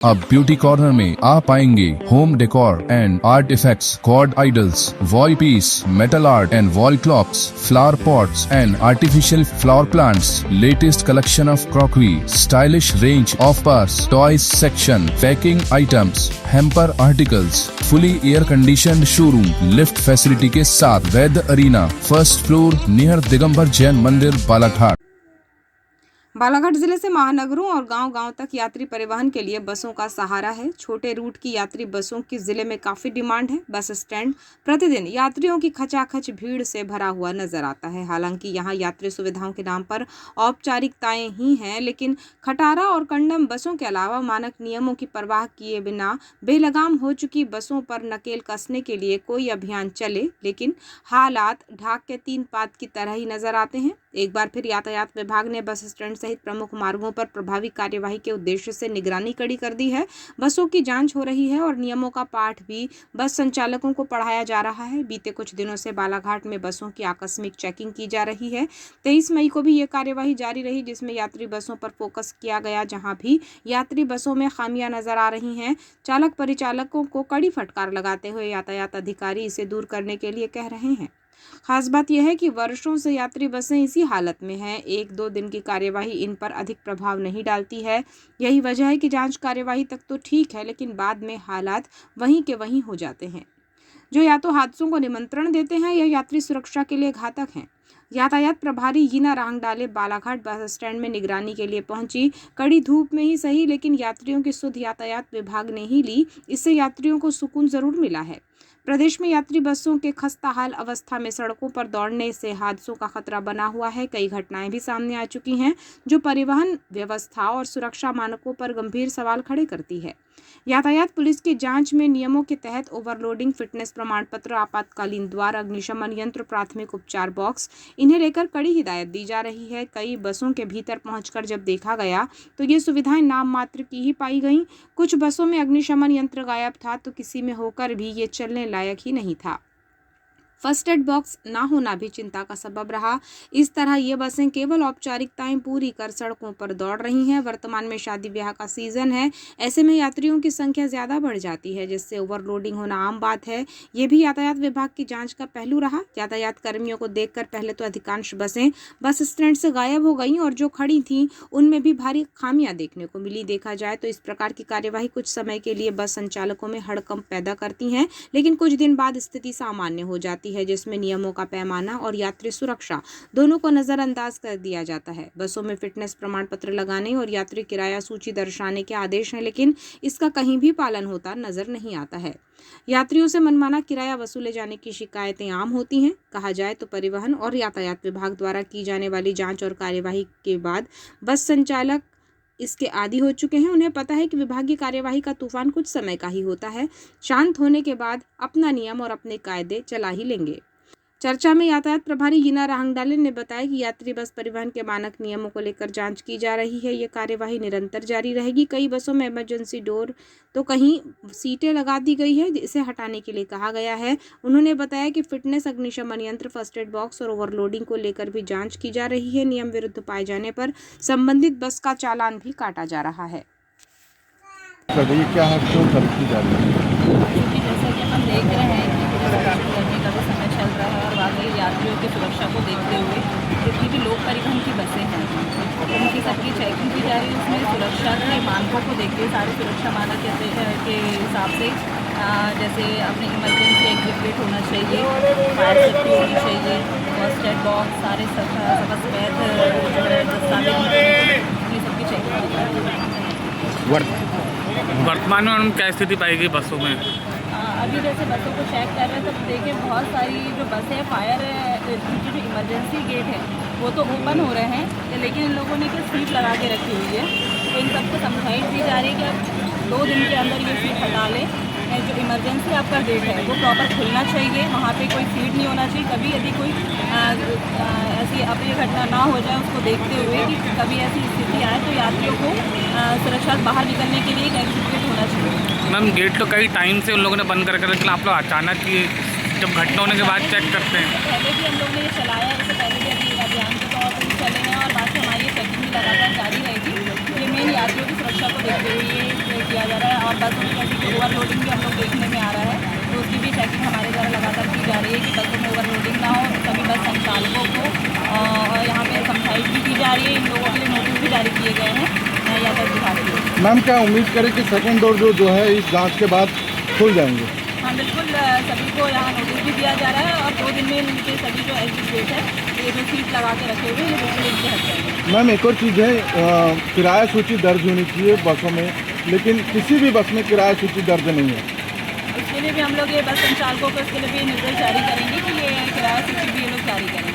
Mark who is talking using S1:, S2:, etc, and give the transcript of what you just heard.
S1: अब beauty corner में आप पाएंगे home decor and art effects, cord idols, wall piece, metal art and wall clocks, flower pots and artificial flower plants, latest collection of crockery, stylish range of purse, toys section, packing items, hamper articles, fully air conditioned showroom, lift facility के साथ Vaidya arena, first floor near Digambar Jain Mandir, Balaghat.
S2: Balaghat जिले से महानगरों और गांव-गांव तक यात्री परिवहन के लिए बसों का सहारा है। छोटे रूट की यात्री बसों की जिले में काफी डिमांड है। बस स्टैंड प्रतिदिन यात्रियों की खचाखच भीड़ से भरा हुआ नजर आता है। हालांकि यहां यात्री सुविधाओं के नाम पर औपचारिकताएं ही हैं, लेकिन खटारा और कंडम बसों के अलावा मानक नियमों की परवाह किए बिना बेलगाम हो चुकी बसों पर नकेल कसने के लिए कोई अभियान चले, लेकिन हालात ढाक के 3 पात की तरह ही नजर आते हैं। एक बार फिर यातायात विभाग ने बस स्टैंड सहित प्रमुख मार्गों पर प्रभावी कार्यवाही के उद्देश्य से निगरानी कड़ी कर दी है। बसों की जांच हो रही है और नियमों का पाठ भी बस संचालकों को पढ़ाया जा रहा है। बीते कुछ दिनों से बालाघाट में बसों की आकस्मिक चेकिंग की जा रही है। 23 मई को भी ये कार्यवाही जारी रही, जिसमें यात्री बसों पर फोकस किया गया। जहां भी यात्री बसों में खामियां नजर आ रही हैं, चालक परिचालकों को कड़ी फटकार लगाते हुए यातायात अधिकारी इसे दूर करने के लिए कह रहे हैं। खास बात यह है कि वर्षों से यात्री बसें इसी हालत में हैं। 1-2 दिन की कार्यवाही इन पर अधिक प्रभाव नहीं डालती है। यही वजह है कि जांच कार्यवाही तक तो ठीक है, लेकिन बाद में हालात वहीं के वहीं हो जाते हैं, जो या तो हादसों को निमंत्रण देते हैं या यात्री सुरक्षा के लिए घातक हैं। यातायात प्रभारी यीना रांगडाले बालाघाट बस स्टैंड में निगरानी के लिए पहुंची। कड़ी धूप में ही सही, लेकिन यात्रियों की सुध यातायात विभाग ने ही ली। इससे यात्रियों को सुकून जरूर मिला है। प्रदेश में यात्री बसों के खस्ताहाल अवस्था में सड़कों पर दौड़ने से हादसों का खतरा बना हुआ है। कई घटनाएं भी सामने आ चुकी हैं, जो परिवहन व्यवस्था और सुरक्षा मानकों पर गंभीर सवाल खड़े करती है। यातायात पुलिस की जांच में नियमों के तहत ओवरलोडिंग, फिटनेस प्रमाण पत्र, आपातकालीन द्वार, अग्निशमन यंत्र, प्राथमिक उपचार बॉक्स, इन्हें लेकर कड़ी हिदायत दी जा रही है। कई बसों के भीतर पहुंचकर जब देखा गया तो ये सुविधाएं नाम मात्र की ही पाई गईं। कुछ बसों में अग्निशमन यंत्र गायब था, तो किसी में होकर भी ये चलने लायक ही नहीं था। फर्स्ट एड बॉक्स ना होना भी चिंता का सबब रहा। इस तरह ये बसें केवल औपचारिकताएं पूरी कर सड़कों पर दौड़ रही हैं। वर्तमान में शादी ब्याह का सीजन है, ऐसे में यात्रियों की संख्या ज्यादा बढ़ जाती है, जिससे ओवरलोडिंग होना आम बात है। ये भी यातायात विभाग की जांच का पहलू रहा। यातायात कर्मियों को देखकर पहले तो अधिकांश बसें बस स्टैंड से गायब हो गई और जो खड़ी थीं उनमें भी भारी खामियां देखने को मिली। देखा जाए तो इस प्रकार की कार्यवाही कुछ समय के लिए बस संचालकों में हड़कंप पैदा करती हैं, लेकिन कुछ दिन बाद स्थिति सामान्य हो जाती है, जिसमें नियमों का पैमाना और यात्री सुरक्षा दोनों को नजरअंदाज कर दिया जाता है। बसों में फिटनेस प्रमाण पत्र लगाने और यात्री किराया सूची दर्शाने के आदेश हैं, लेकिन इसका कहीं भी पालन होता नजर नहीं आता है। यात्रियों से मनमाना किराया वसूले जाने की शिकायतें आम होती हैं। कहा जाए तो परिवहन और यातायात विभाग द्वारा की जाने वाली जांच और कार्यवाही के बाद बस संचालक इसके आदी हो चुके हैं। उन्हें पता है कि विभागीय कार्यवाही का तूफान कुछ समय का ही होता है। शांत होने के बाद अपना नियम और अपने कायदे चला ही लेंगे। चर्चा में यातायात प्रभारी यीना रांगडाले ने बताया कि यात्री बस परिवहन के मानक नियमों को लेकर जांच की जा रही है। ये कार्यवाही निरंतर जारी रहेगी। कई बसों में इमरजेंसी डोर तो कहीं सीटें लगा दी गई है, इसे हटाने के लिए कहा गया है। उन्होंने बताया कि फिटनेस, अग्निशमन यंत्र, फर्स्ट एड बॉक्स और ओवरलोडिंग को लेकर भी जांच की जा रही है। नियम विरुद्ध पाए जाने पर संबंधित बस का चालान भी काटा जा रहा है।
S3: क्या है, क्यों की जा रही है?
S4: क्योंकि जैसा कि हम देख रहे हैं कि गर्मी का भी समय चल रहा है और वाकई यात्रियों की सुरक्षा को देखते हुए जितनी भी लोक परिवहन की बसें हैं उनकी सबकी चेकिंग की जा रही है। उसमें सुरक्षा के मानकों को देखते हुए सारे सुरक्षा मानक के हिसाब से जैसे अपने इमरजेंसी एग्जिट होना चाहिए, फायर सेफ्टी होनी चाहिए, फर्स्ट एड बॉक्स, सारे सबस वैध जो है दस्तावेज, ये सबकी चेकिंग की जा रही है।
S5: वर्तमान में उनकी क्या स्थिति पाएगी बसों में?
S4: अभी जैसे बसों को चेक कर रहे हैं तो देखिए बहुत सारी जो बसें हैं फायर की जो इमरजेंसी गेट है वो तो ओपन हो रहे हैं, लेकिन इन लोगों ने क्या सीट लगा के रखी हुई है। तो इन सबको समझाइश दी जा रही है कि आप 2 दिन के अंदर ये सीट हटा लें। जो इमरजेंसी आपका गेट है वो प्रॉपर खुलना चाहिए, वहाँ पे कोई सीट नहीं होना चाहिए। कभी यदि कोई ऐसी अप्रिय घटना ना हो जाए उसको देखते हुए कि कभी ऐसी स्थिति आए तो यात्रियों को सुरक्षित बाहर निकलने के लिए एक एग्जिट गेट होना चाहिए।
S5: मैम, गेट तो कई टाइम से उन लोगों ने बंद कर लेकिन आप लोग अचानक ये जब घटना होने के बाद चेक करते हैं।
S4: पहले भी हम लोग ने ये चलाया है, इससे पहले भी अभी अभियान के तौर पर चले हैं और बाकी हमारी चेकिंग भी लगातार जारी रहेगी। ये मेन यात्रियों की सुरक्षा को देखते हुए ये किया जा रहा है। और बसों में जैसे कि ओवरलोडिंग भी हम लोग देखने में आ रहा है, तो उसकी भी चेकिंग हमारे द्वारा लगातार की जा रही है कि बसों में ओवरलोडिंग ना हो। सभी बस संचालकों को और यहाँ पे समझाइश भी की जा रही है। इन लोगों के लिए नोटिस भी जारी किए गए हैं यातायात विभाग के।
S3: मैम क्या उम्मीद करें कि सेकंड डोर जो है इस जांच के बाद खुल जाएंगे?
S4: हाँ बिल्कुल, सभी को यहाँ नोटिस भी दिया जा रहा है और 2 दिन में इनके सभी जो एग्जिट गेट है, ये जो सीट लगा के रखे हुए हैं, ये बिल्कुल इनके हट जाएंगे।
S3: मैम एक और चीज़ है, किराया सूची दर्ज होनी चाहिए बसों में, लेकिन किसी भी बस में किराया सूची दर्ज नहीं है।
S4: इसके लिए भी हम लोग ये बस संचालकों को इसके लिए भी निर्देश जारी करेंगे कि ये किराया सूची भी ये लोग जारी करें।